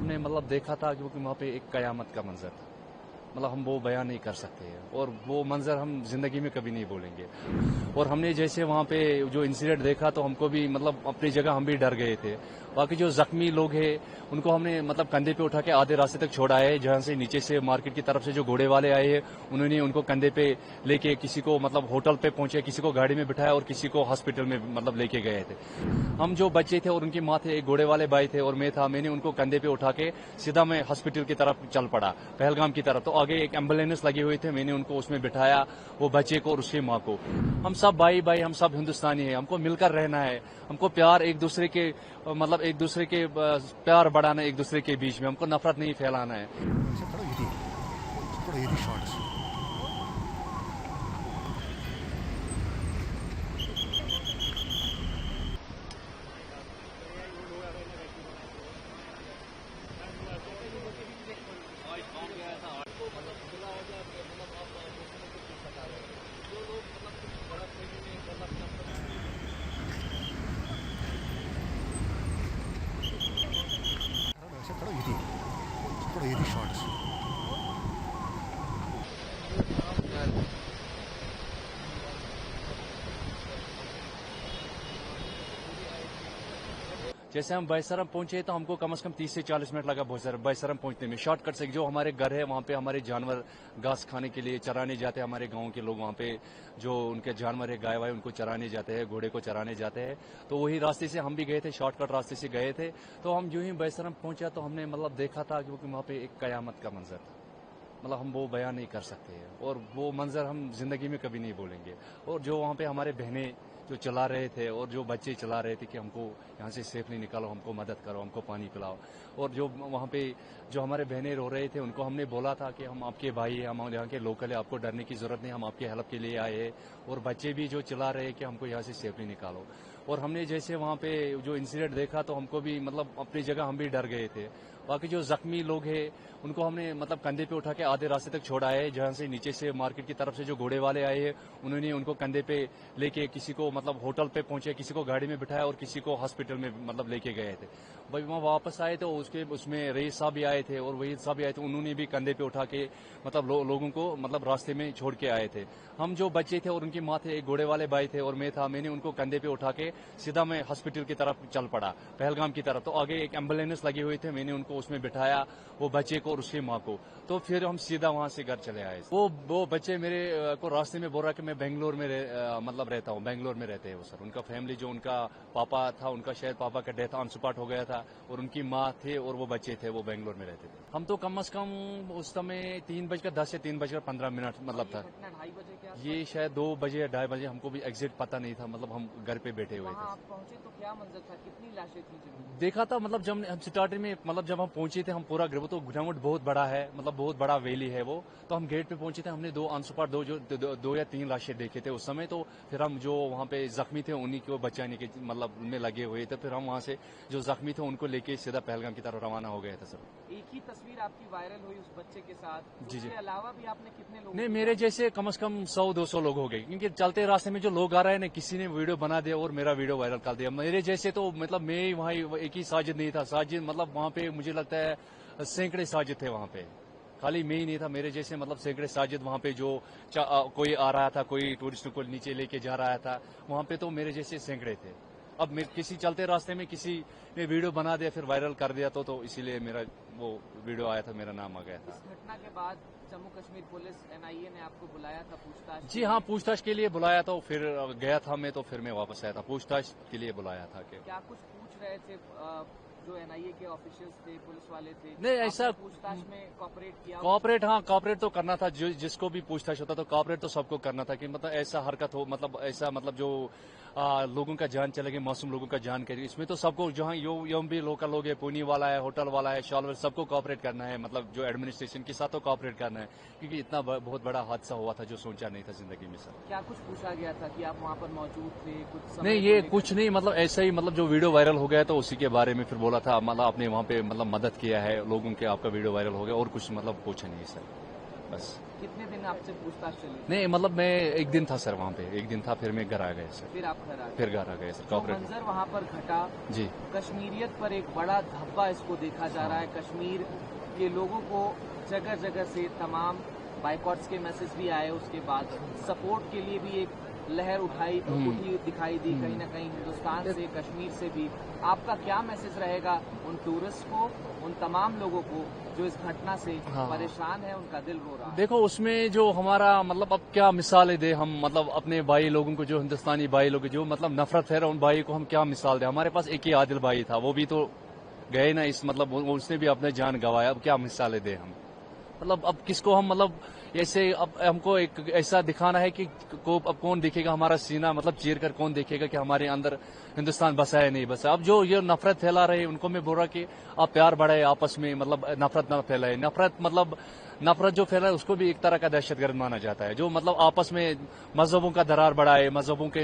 हमने मतलब देखा था क्योंकि वहाँ पे एक कयामत का मंजर था, मतलब हम वो बयान नहीं कर सकते हैं और वो मंजर हम जिंदगी में कभी नहीं भूलेंगे। और हमने जैसे वहाँ पे जो इंसिडेंट देखा तो हमको भी मतलब अपनी जगह हम भी डर गए थे। बाकी जो जख्मी लोग हैं उनको हमने मतलब कंधे पे उठा के आधे रास्ते तक छोड़ा है, जहाँ से नीचे से मार्केट की तरफ से जो घोड़े वाले आए हैं उन्होंने उनको कंधे पे लेके किसी को मतलब होटल पे पहुंचे, किसी को गाड़ी में बिठाया और किसी को हॉस्पिटल में मतलब लेके गए थे। हम जो बच्चे थे और उनकी माँ थे, एक घोड़े वाले भाई थे और मैं था, मैंने उनको कंधे पे उठा के सीधा मैं हॉस्पिटल की तरफ चल पड़ा, पहलगाम की तरफ। तो आगे एक एम्बुलेंस लगी हुई थी, मैंने उनको उसमें बिठाया, वो बच्चे को और उसकी माँ को। हम सब भाई भाई, हम सब हिंदुस्तानी हैं, हमको मिलकर रहना है, हमको प्यार एक दूसरे के मतलब एक दूसरे के प्यार बढ़ाना है, एक दूसरे के बीच में हमको नफरत नहीं फैलाना है। जैसे हम बैसरम पहुंचे तो हमको कम से कम 30 से 40 मिनट लगा बैसरम पहुंचने में। शॉर्टकट से जो हमारे घर है वहाँ पे हमारे जानवर घास खाने के लिए चराने जाते हैं, हमारे गांव के लोग वहाँ पे जो उनके जानवर है गाय वाय उनको चराने जाते हैं, घोड़े को चराने जाते हैं। तो वही रास्ते से हम भी गए थे, शॉर्टकट रास्ते से गए थे। तो हम जो ही बैसरम पहुंचा तो हमने मतलब देखा था क्योंकि वहाँ पे एक कयामत का मंजर था, मतलब हम वो बयान नहीं कर सकते हैं और वो मंजर हम जिंदगी में कभी नहीं भूलेंगे। और जो वहाँ पे हमारे बहनें जो चला रहे थे और जो बच्चे चला रहे थे कि हमको यहाँ से सेफली निकालो, हमको मदद करो, हमको पानी पिलाओ। और जो वहाँ पे जो हमारे बहनें रो रहे थे उनको हमने बोला था कि हम आपके भाई हैं, हम यहाँ के लोकल है, आपको डरने की जरूरत नहीं, हम आपकी हेल्प के लिए आए हैं। और बच्चे भी जो चला रहे कि हमको यहाँ से सेफली निकालो। और हमने जैसे वहाँ पे जो इंसिडेंट देखा तो हमको भी मतलब अपनी जगह हम भी डर गए थे। बाकी जो जख्मी लोग हैं उनको हमने मतलब कंधे पे उठा के आधे रास्ते तक छोड़ा है, जहाँ से नीचे से मार्केट की तरफ से जो घोड़े वाले आए हैं उन्होंने उनको कंधे पे लेके किसी को मतलब होटल पे पहुंचे, किसी को गाड़ी में बिठाया और किसी को हॉस्पिटल में मतलब लेके गए थे। भाई वहाँ वापस आए तो उसमें रईस साहब भी आए थे और वही साहब भी आए थे, उन्होंने भी कंधे पे उठा के मतलब लोगों को मतलब रास्ते में छोड़ के आए थे। हम जो बच्चे थे और उनकी माँ थे, एक घोड़े वाले भाई थे और मैं था, मैंने उनको कंधे पे उठा के सीधा मैं हॉस्पिटल की तरफ चल पड़ा, पहलगाम की तरफ। तो आगे एक एम्बुलेंस लगी हुई थी, मैंने उनको उसमें बिठाया, वो बच्चे को और उसकी माँ को। तो फिर हम सीधा वहां से घर चले आए। वो बच्चे मेरे को रास्ते में बोल रहा कि मैं बेंगलोर में मतलब रहता हूँ, बेंगलोर में रहते हैं वो सर। उनका फैमिली जो उनका पापा था, उनका शायद पापा का डेथ ऑन स्पॉट हो गया था और उनकी माँ थे और वो बच्चे थे, वो बेंगलोर में रहते थे। हम तो कम से कम उस समय 3:10 से 3:15 मतलब था। ये शायद 2 बजे या 2:30 बजे, हमको भी एग्जैक्ट पता नहीं था, मतलब हम घर पे बैठे हुए थे। आप पहुंचे तो क्या मंजर था, कितनी लाशें थी? देखा था मतलब जब हम स्टार्टिंग में मतलब जब हम पहुंचे थे, हम पूरा तो ग्राउंड बहुत बड़ा है, मतलब बहुत बड़ा वैली है वो। तो हम गेट पे पहुंचे थे, हमने 2 ऑन स्पॉट 2 या 3 लाशें देखे थे उस समय। तो फिर हम जो वहाँ पे जख्मी थे उन्हीं को बचाने के मतलब में लगे हुए थे। फिर हम वहाँ से जो जख्मी थे उनको लेके सीधा पहलगाम की तरफ रवाना हो गए थे सर। एक ही तस्वीर आपकी वायरल हुई उस बच्चे के साथ, जी। उसके अलावा भी आपने कितने लोग? नहीं, मेरे जैसे कम से कम 100-200 लोग हो गए, क्योंकि चलते रास्ते में जो लोग आ रहे हैं ना, किसी ने वीडियो बना दिया और मेरा वीडियो वायरल कर दिया। मेरे जैसे तो मतलब मैं वहाँ एक ही साजिद नहीं था, साजिद मतलब वहाँ पे मुझे लगता है सैकड़े साजिद थे वहाँ पे, खाली मैं ही नहीं था। मेरे जैसे मतलब सैकड़े साजिद वहाँ पे जो कोई आ रहा था, कोई टूरिस्ट को नीचे लेके जा रहा था वहाँ पे, तो मेरे जैसे सैकड़े थे। अब किसी चलते रास्ते में किसी ने वीडियो बना दिया, फिर वायरल कर दिया, तो इसीलिए मेरा वो वीडियो आया था, मेरा नाम आ गया था। इस घटना के बाद जम्मू कश्मीर पुलिस NIA ने आपको बुलाया था पूछताछ? जी हाँ, पूछताछ के लिए बुलाया था, फिर गया था मैं, तो फिर मैं वापस आया था। पूछताछ के लिए बुलाया था। क्या कुछ पूछ रहे थे जो NIA के ऑफिशियल्स थे, पुलिस वाले थे? नहीं, ऐसा पूछताछ में कॉपरेट किया? कॉपरेट तो करना था, जिसको भी पूछताछ होता तो कॉपरेट तो सबको करना था, कि मतलब ऐसा हरकत हो, मतलब ऐसा मतलब जो लोगों का जान चलेगी, मासूम लोगों का जान करेगी, इसमें तो सबको, जहाँ यो भी लोकल लोग है, पुनी वाला है, होटल वाला है, शॉल, सबको कॉपरेट करना है, मतलब जो एडमिनिस्ट्रेशन के साथ तो कॉपरेट करना है, क्योंकि इतना बहुत बड़ा हादसा हुआ था जो सोचा नहीं था जिंदगी में सर। क्या कुछ पूछा गया था कि आप वहाँ पर मौजूद थे? कुछ नहीं, ये कुछ नहीं, मतलब ऐसा ही, मतलब जो वीडियो वायरल हो गया तो उसी के बारे में फिर बोला था, मतलब आपने वहाँ पे मतलब मदद किया है लोगों के, आपका वीडियो वायरल हो गया, और कुछ मतलब पूछा नहीं सर। बस। कितने दिन आपसे पूछताछ चली? नहीं मतलब मैं एक दिन था सर वहाँ पे, एक दिन था, फिर मैं घर आ गया सर, फिर आप घर आ गए? फिर घर आ गए सर। जो कॉपरेट मंजर वहाँ पर घटा, जी कश्मीरियत पर एक बड़ा धब्बा इसको देखा जा रहा है। कश्मीर के लोगों को जगह जगह से तमाम बाइकॉट्स के मैसेज भी आए, उसके बाद सपोर्ट के लिए भी एक लहर उठी दिखाई दी कहीं ना कहीं हिंदुस्तान से, कश्मीर से भी। आपका क्या मैसेज रहेगा उन टूरिस्ट को, उन तमाम लोगों को जो इस घटना से परेशान है, उनका दिल रो रहा है? देखो उसमें जो हमारा मतलब अब क्या मिसाल दे हम, मतलब अपने भाई लोगों को, जो हिंदुस्तानी भाई लोग जो मतलब नफरत है उन भाई को हम क्या मिसाल दे। हमारे पास एक ही आदिल भाई था, वो भी तो गए ना इस, मतलब उसने भी अपने जान गंवाया। अब क्या मिसालें दे हम, मतलब अब किसको हम, मतलब ऐसे अब हमको एक ऐसा दिखाना है कि अब कौन देखेगा हमारा सीना, मतलब चीर कर कौन देखेगा कि हमारे अंदर हिंदुस्तान बसा है नहीं बसा। अब जो ये नफरत फैला रहे उनको मैं बोल रहा कि आप प्यार बढ़ाए आपस में, मतलब नफरत ना फैलाए। नफरत जो फैला है उसको भी एक तरह का दहशतगर्द माना जाता है। जो मतलब आपस में मजहबों का दरार बढ़ाए, मजहबों के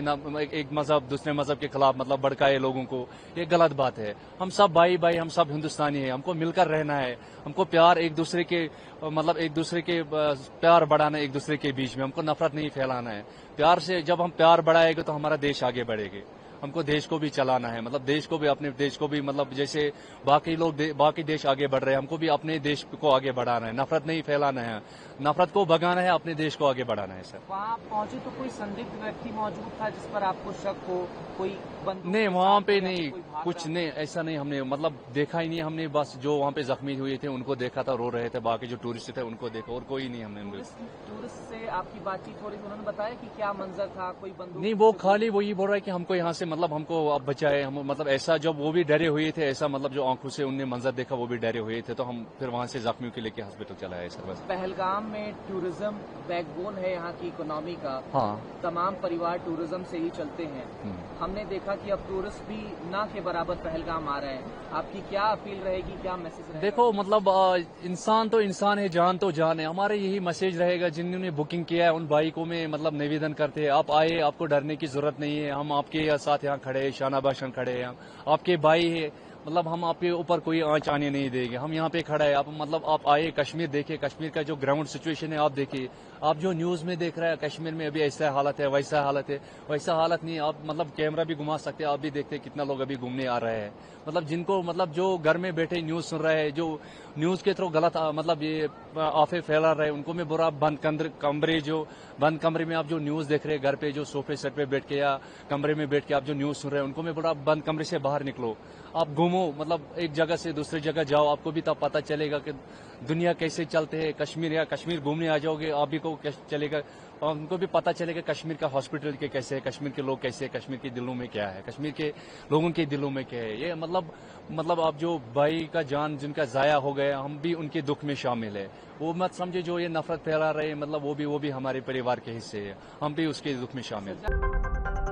एक मजहब दूसरे मजहब के खिलाफ मतलब भड़काए लोगों को, ये गलत बात है। हम सब भाई भाई, हम सब हिंदुस्तानी हैं, हमको मिलकर रहना है। हमको प्यार एक दूसरे के, मतलब एक दूसरे के प्यार बढ़ाना है, एक दूसरे के बीच में। हमको नफरत नहीं फैलाना है। प्यार से जब हम प्यार बढ़ाएंगे तो हमारा देश आगे बढ़ेगा। हमको देश को भी चलाना है, मतलब देश को भी, अपने देश को भी, मतलब जैसे बाकी देश आगे बढ़ रहे हैं, हमको भी अपने देश को आगे बढ़ाना है। नफरत नहीं फैलाना है, नफरत को भगाना है, अपने देश को आगे बढ़ाना है सर। वहाँ आप पहुंचे तो कोई संदिग्ध व्यक्ति मौजूद था जिस पर आपको शक हो? कोई बंदूक? नहीं वहाँ पे नहीं, कुछ नहीं, ऐसा नहीं हमने मतलब देखा ही नहीं। हमने बस जो वहाँ पे जख्मी हुए थे उनको देखा था, रो रहे थे, बाकी जो टूरिस्ट थे उनको देखा, और कोई नहीं हमने। टूरिस्ट से आपकी बातचीत हो रही थी, उन्होंने बताया कि क्या मंजर था, कोई बंदूक? नहीं, वो खाली वही बोल रहा है कि हमको यहाँ से, मतलब हमको अब बचाए हम, मतलब ऐसा जब वो भी डरे हुए थे, ऐसा मतलब जो आंखों से उनने मंजर देखा वो भी डरे हुए थे, तो हम फिर वहाँ से जख्मियों के लेके हॉस्पिटल चलाए सर बस। पहलगाम में टूरिज्म बैकबोन है यहाँ की इकोनॉमी का। हाँ, तमाम परिवार टूरिज्म से ही चलते हैं। हमने देखा कि अब टूरिस्ट भी ना के बराबर पहलगाम आ रहे हैं। आपकी क्या अपील रहेगी, क्या मैसेज रहेगा? देखो मतलब इंसान तो इंसान है, जान तो जान है। हमारे यही मैसेज रहेगा, जिन्होंने बुकिंग किया है उन भाई को मैं मतलब निवेदन करते हैं, आप आए, आपको डरने की जरूरत नहीं है। हम आपके साथ यहाँ खड़े हैं, शाना भाषण खड़े हैं, आपके भाई है, मतलब हम आपके ऊपर कोई आंच आने नहीं देंगे। हम यहाँ पे खड़ा है, आप मतलब आप आए, कश्मीर देखिए, कश्मीर का जो ग्राउंड सिचुएशन है आप देखिए। आप जो न्यूज में देख रहे हैं कश्मीर में अभी ऐसा हालत है, वैसा हालत है, वैसा हालत नहीं। आप मतलब कैमरा भी घुमा सकते हैं, आप भी देखते हैं कितना लोग अभी घूमने आ रहे हैं। मतलब जिनको, मतलब जो घर में बैठे न्यूज सुन रहे हैं, जो न्यूज के थ्रू गलत मतलब ये आफे फैला रहे हैं, उनको मैं बुरा बंद कमरे में आप जो न्यूज देख रहे हैं, घर पे जो सोफे सेट पे बैठ के या कमरे में बैठ के आप जो न्यूज सुन रहे हैं, उनको मैं बुरा बंद कमरे से बाहर निकलो, आप घूमो, मतलब एक जगह से दूसरी जगह जाओ, आपको भी तब पता चलेगा कि दुनिया कैसे चलते हैं। कश्मीर घूमने आ जाओगे, आप भी को चलेगा, और उनको भी पता चलेगा कश्मीर का हॉस्पिटल के कैसे है, कश्मीर के लोग कैसे है, कश्मीर के दिलों में क्या है, कश्मीर के लोगों के दिलों में क्या है। ये मतलब आप जो भाई का जान जिनका जाया हो गया, हम भी उनके दुख में शामिल है। वो मत समझे जो ये नफरत फैला रहे हैं, मतलब वो भी हमारे परिवार के हिस्से है, हम भी उसके दुख में शामिल है।